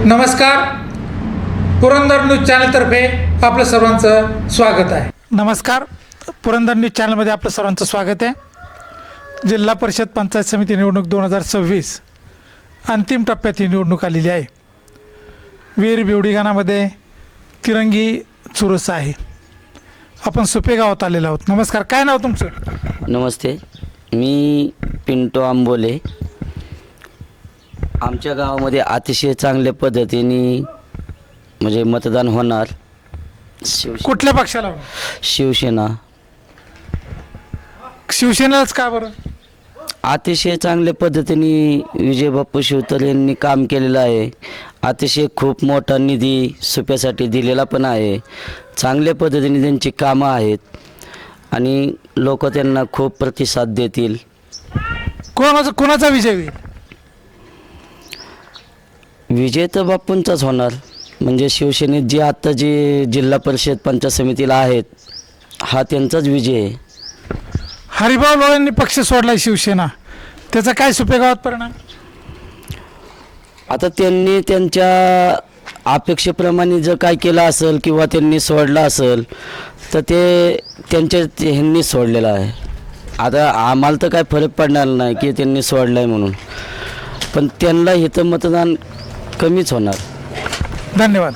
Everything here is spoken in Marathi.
नमस्कार. पुरंदर न्यूज चॅनलतर्फे आपलं सर्वांचं स्वागत आहे. नमस्कार. पुरंदर न्यूज चॅनलमध्ये आपलं सर्वांचं स्वागत आहे. जिल्हा परिषद पंचायत समिती निवडणूक 2026 अंतिम टप्प्यात ही निवडणूक आलेली आहे. वीर बिवडीगाणामध्ये तिरंगी चुरस आहे. आपण सुपे गावात आलेलो आहोत. नमस्कार. काय नाव तुमचं? नमस्ते, मी पिंटो आंबोले. आमच्या गावामध्ये अतिशय चांगल्या पद्धतीने म्हणजे मतदान होणार. कुठल्या पक्षाला? शिवसेना. शिवसेनेलाच का बरं? अतिशय चांगल्या पद्धतीने विजय बापू शिवतर यांनी काम केलेलं आहे. अतिशय खूप मोठा निधी सुप्यासाठी दिलेला पण आहे. चांगल्या पद्धतीने त्यांची कामं आहेत आणि लोक त्यांना खूप प्रतिसाद देतील. कोणाचा विजय होईल? विजय तर बापूंचाच होणार. म्हणजे शिवसेनेत जे आत्ता जे जिल्हा परिषद पंचायत समितीला आहेत, हा त्यांचाच विजय आहे. हरिभाऊ लोळेंनी पक्ष सोडलाय शिवसेना, त्याचा काय सुपे गावात परिणाम? आता त्यांनी त्यांच्या अपेक्षेप्रमाणे जर काय केलं असेल किंवा त्यांनी सोडलं असेल तर ते त्यांच्या ह्यांनी सोडलेलं आहे. आता आम्हाला तर काय फरक पडणार नाही की त्यांनी सोडलं आहे म्हणून, पण त्यांना इथं मतदान कमीच होणार. धन्यवाद.